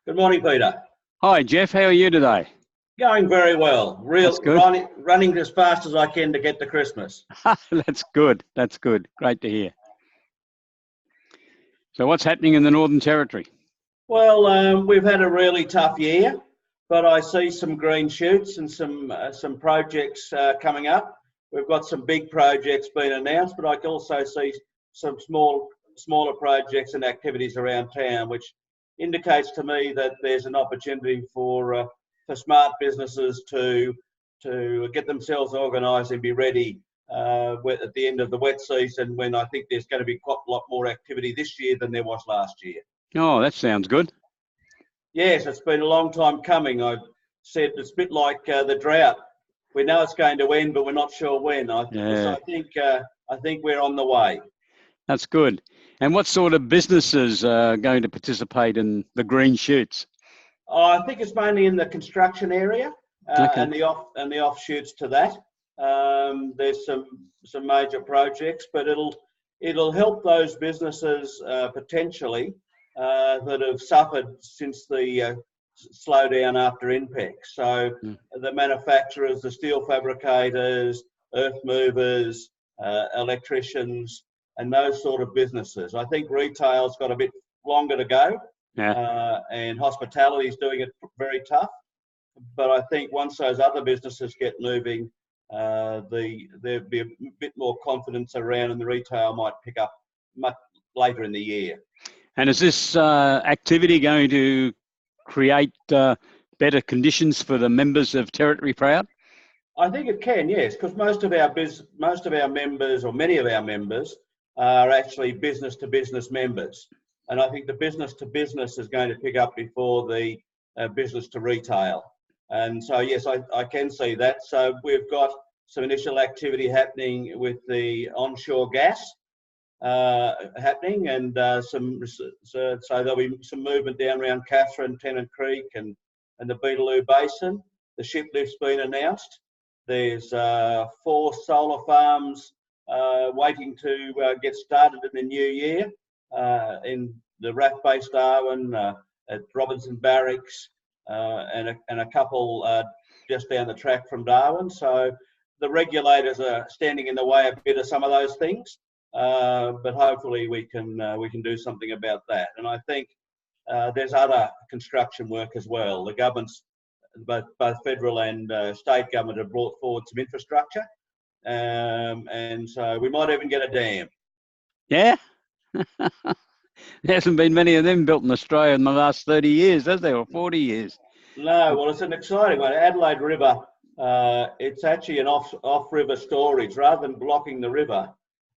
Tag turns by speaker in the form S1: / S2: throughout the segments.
S1: Good morning, Peter.
S2: Hi, Geoff. How are you today?
S1: Going very well.
S2: That's good.
S1: Running as fast as I can to get to Christmas.
S2: That's good. That's good. Great to hear. So what's happening in the Northern Territory?
S1: Well, we've had a really tough year, but I see some green shoots and some projects coming up. We've got some big projects being announced, but I can also see some smaller projects and activities around town, which indicates to me that there's an opportunity for smart businesses to get themselves organised and be ready at the end of the wet season, when I think there's going to be quite a lot more activity this year than there was last year.
S2: Oh, that sounds good.
S1: Yes, it's been a long time coming. I said it's a bit like the drought. We know it's going to end, but we're not sure when. So I think we're on the way.
S2: That's good. And what sort of businesses are going to participate in the green shoots?
S1: I think it's mainly in the construction area
S2: Okay.
S1: and the offshoots to that. There's some major projects, but it'll help those businesses potentially that have suffered since the slowdown after INPEX. So the manufacturers, the steel fabricators, earth movers, electricians, and those sort of businesses. I think retail's got a bit longer to go.
S2: Yeah.
S1: And hospitality is doing it very tough. But I think once those other businesses get moving, there'll be a bit more confidence around, and the retail might pick up much later in the year.
S2: And is this activity going to create better conditions for the members of Territory Proud?
S1: I think it can, yes, because most of our members, or many of our members, are actually business-to-business members. And I think the business-to-business is going to pick up before the business-to-retail. And so, yes, I can see that. So we've got some initial activity happening with the onshore gas happening, and so there'll be some movement down around Catherine, Tennant Creek, and the Beetaloo Basin. The ship lift's been announced. There's 4 solar farms waiting to get started in the new year in the RAF-based Darwin, at Robinson Barracks, and a couple just down the track from Darwin. So the regulators are standing in the way a bit of some of those things, but hopefully we can do something about that. And I think there's other construction work as well. The governments, both federal and state government, have brought forward some infrastructure, and so we might even get a dam.
S2: Yeah. There hasn't been many of them built in Australia in the last 30 years, has there, or 40 years?
S1: No, well, it's an exciting one. Adelaide River, it's actually an off-river storage. Rather than blocking the river,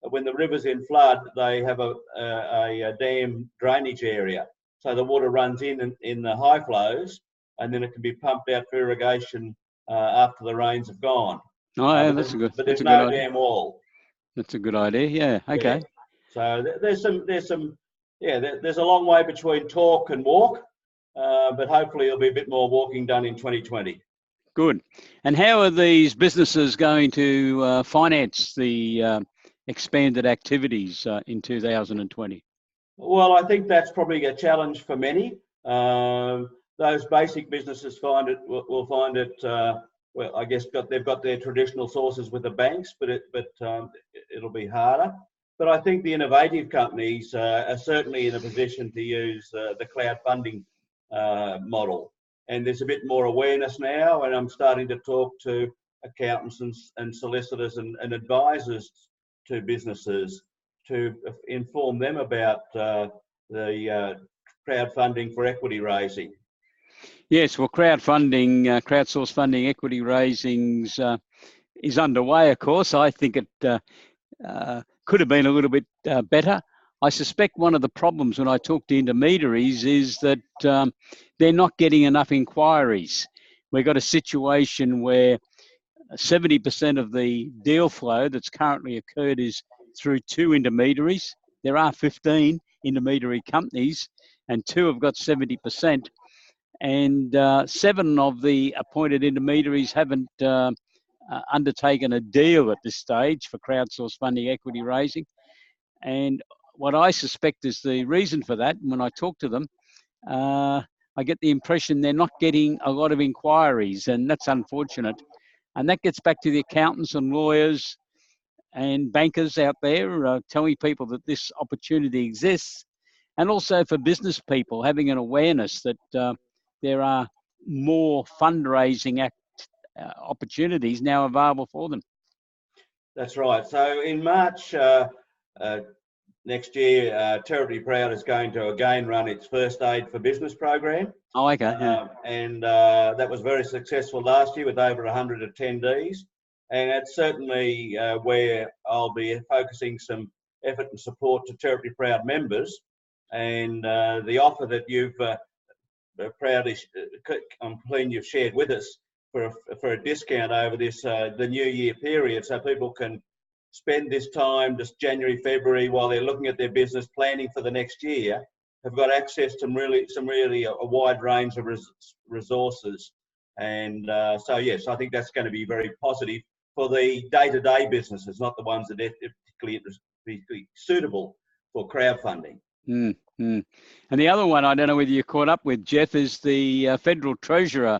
S1: when the river's in flood, they have a dam drainage area. So the water runs in the high flows, and then it can be pumped out for irrigation after the rains have gone.
S2: Oh, yeah, that's a good.
S1: But there's no dam wall.
S2: That's a good idea. Yeah. Okay.
S1: Yeah. So there's a long way between talk and walk, but hopefully there'll be a bit more walking done in 2020.
S2: Good. And how are these businesses going to finance the expanded activities in 2020?
S1: Well, I think that's probably a challenge for many. Those basic businesses will find it. Well, I guess they've got their traditional sources with the banks, but it'll be harder. But I think the innovative companies are certainly in a position to use the cloud funding model. And there's a bit more awareness now, and I'm starting to talk to accountants and solicitors and advisors to businesses to inform them about the crowdfunding for equity raising.
S2: Yes, well, crowdsource funding, equity raisings is underway, of course. I think it could have been a little bit better. I suspect one of the problems when I talk to intermediaries is that they're not getting enough inquiries. We've got a situation where 70% of the deal flow that's currently occurred is through 2 intermediaries. There are 15 intermediary companies, and 2 have got 70%. And 7 of the appointed intermediaries haven't undertaken a deal at this stage for crowdsource funding equity raising. And what I suspect is the reason for that, when I talk to them, I get the impression they're not getting a lot of inquiries, and that's unfortunate. And that gets back to the accountants and lawyers and bankers out there telling people that this opportunity exists, and also for business people having an awareness that there are more fundraising opportunities now available for them.
S1: That's right. So in March next year, Territory Proud is going to again run its First Aid for Business program.
S2: Oh, okay. Yeah.
S1: And that was very successful last year with over 100 attendees. And it's certainly where I'll be focusing some effort and support to Territory Proud members. And the offer that you've proudly, I'm pleased you've shared with us for a discount over this the New Year period, so people can spend this time, just January, February, while they're looking at their business, planning for the next year, have got access to really a wide range of resources. And so yes, I think that's going to be very positive for the day-to-day businesses, not the ones that are particularly suitable for crowdfunding.
S2: And the other one, I don't know whether you caught up with, Geoff, is the Federal Treasurer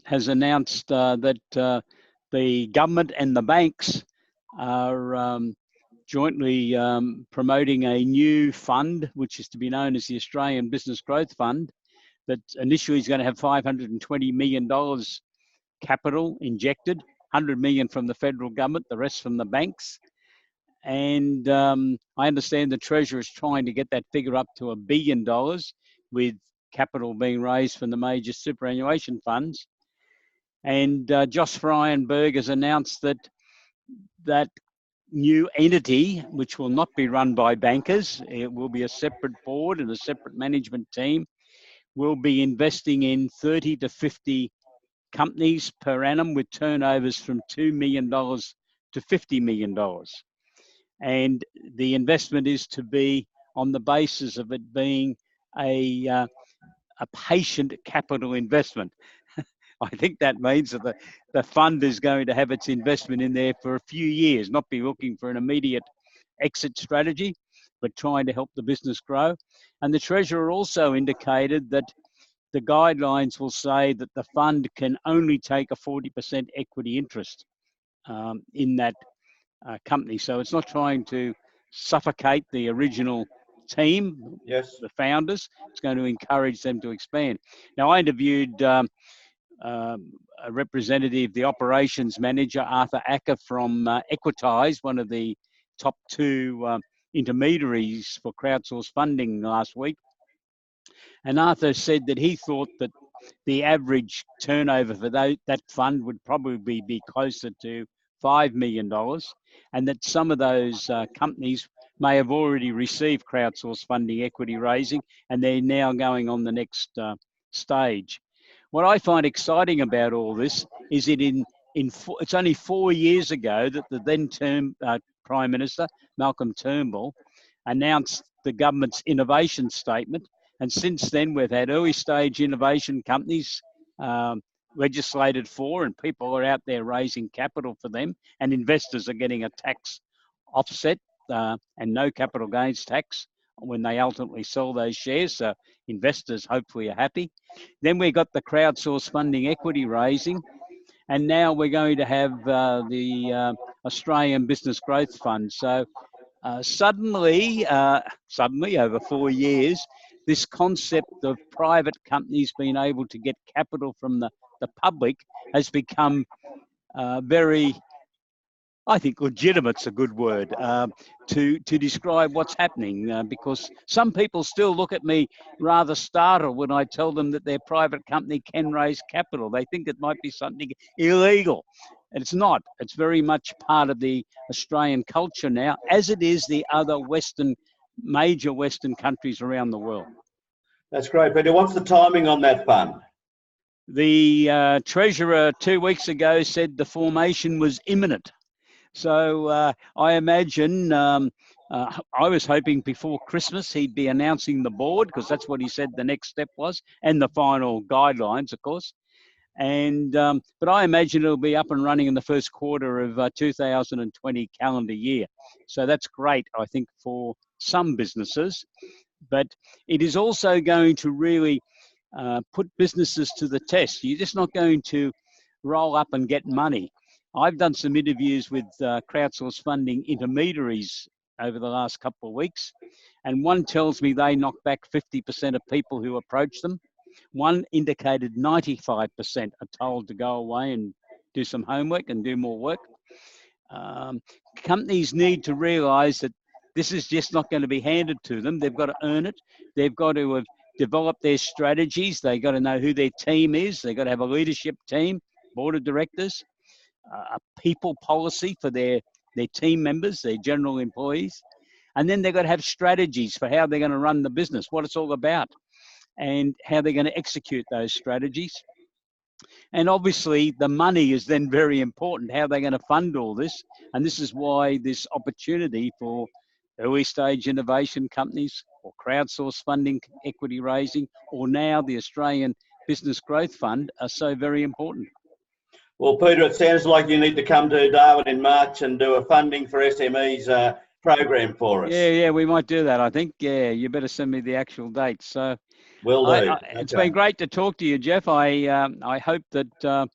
S2: has announced that the government and the banks are jointly promoting a new fund, which is to be known as the Australian Business Growth Fund, that initially is going to have $520 million capital injected, 100 million from the federal government, the rest from the banks. And I understand the Treasurer is trying to get that figure up to $1 billion, with capital being raised from the major superannuation funds. And Josh Frydenberg has announced that that new entity, which will not be run by bankers, it will be a separate board and a separate management team, will be investing in 30 to 50 companies per annum with turnovers from $2 million to $50 million. And the investment is to be on the basis of it being a patient capital investment. I think that means that the fund is going to have its investment in there for a few years, not be looking for an immediate exit strategy, but trying to help the business grow. And the Treasurer also indicated that the guidelines will say that the fund can only take a 40% equity interest in that company. So it's not trying to suffocate the original team,
S1: yes,
S2: the founders. It's going to encourage them to expand. Now, I interviewed a representative, the operations manager, Arthur Acker from Equitise, one of the top two intermediaries for crowdsourced funding last week. And Arthur said that he thought that the average turnover for that fund would probably be closer to $5 million, and that some of those companies may have already received crowdsourced funding equity raising, and they're now going on the next stage. What I find exciting about all this is that it's only 4 years ago that the then Prime Minister, Malcolm Turnbull, announced the government's innovation statement. And since then, we've had early stage innovation companies legislated for, and people are out there raising capital for them, and investors are getting a tax offset and no capital gains tax when they ultimately sell those shares. So investors hopefully are happy. Then we got the crowdsourced funding equity raising, and now we're going to have the Australian Business Growth Fund. So suddenly over 4 years, this concept of private companies being able to get capital from the public has become very, I think legitimate's a good word, to describe what's happening, because some people still look at me rather startled when I tell them that their private company can raise capital. They think it might be something illegal. And it's not. It's very much part of the Australian culture now, as it is the other major Western countries around the world.
S1: That's great, Peter. What's the timing on that fund?
S2: The Treasurer 2 weeks ago said the formation was imminent. So I imagine, I was hoping before Christmas he'd be announcing the board, because that's what he said the next step was, and the final guidelines, of course. And but I imagine it'll be up and running in the first quarter of 2020 calendar year. So that's great, I think, for some businesses. But it is also going to really put businesses to the test. You're just not going to roll up and get money. I've done some interviews with crowdsource funding intermediaries over the last couple of weeks, and one tells me they knock back 50% of people who approach them. One indicated 95% are told to go away and do some homework and do more work. Companies need to realise that this is just not going to be handed to them. They've got to earn it. They've got to have developed their strategies. They've got to know who their team is. They've got to have a leadership team, board of directors, a people policy for their team members, their general employees. And then they've got to have strategies for how they're going to run the business, what it's all about, and how they're going to execute those strategies. And obviously the money is then very important, how they're going to fund all this. And this is why this opportunity for early stage innovation companies or crowdsource funding, equity raising, or now the Australian Business Growth Fund are so very important.
S1: Well, Peter, it sounds like you need to come to Darwin in March and do a funding for SMEs program for us.
S2: Yeah, we might do that, I think. Yeah, you better send me the actual date. So
S1: will do.
S2: It's been great to talk to you, Geoff. I hope that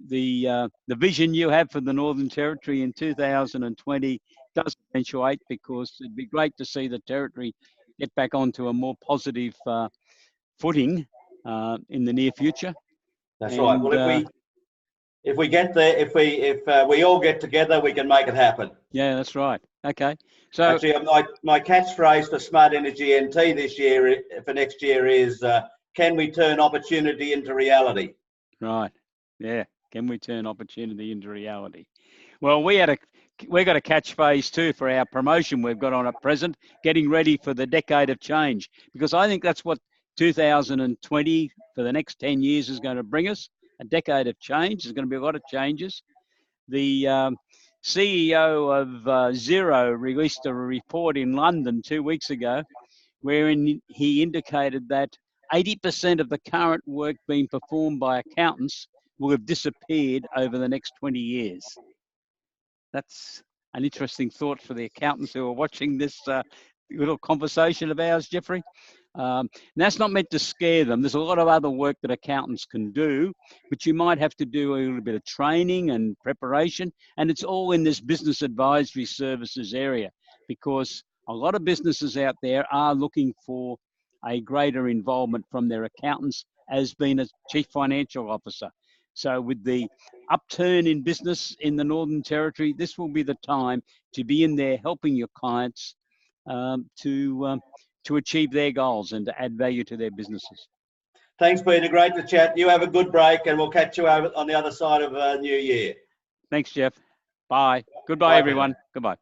S2: the vision you have for the Northern Territory in 2020 does eventuate, because it'd be great to see the Territory get back onto a more positive footing in the near future.
S1: That's right. Well, if we get there, if we all get together, we can make it happen.
S2: Yeah, that's right. Okay. So
S1: actually, my catchphrase for Smart Energy NT this year, for next year, is can we turn opportunity into reality?
S2: Right. Yeah. Can we turn opportunity into reality? Well, we've got a catchphrase too for our promotion we've got on at present, getting ready for the decade of change, because I think that's what 2020 for the next 10 years is going to bring us. A decade of change. There's going to be a lot of changes. The CEO of Xero released a report in London 2 weeks ago, wherein he indicated that 80% of the current work being performed by accountants will have disappeared over the next 20 years. That's an interesting thought for the accountants who are watching this little conversation of ours, Jeffrey. That's not meant to scare them. There's a lot of other work that accountants can do, but you might have to do a little bit of training and preparation, and it's all in this business advisory services area, because a lot of businesses out there are looking for a greater involvement from their accountants as being a chief financial officer. So with the upturn in business in the Northern Territory, this will be the time to be in there helping your clients to achieve their goals and to add value to their businesses.
S1: Thanks, Peter. Great to chat. You have a good break, and we'll catch you over on the other side of New Year.
S2: Thanks, Geoff. Bye. Goodbye, everyone. Goodbye.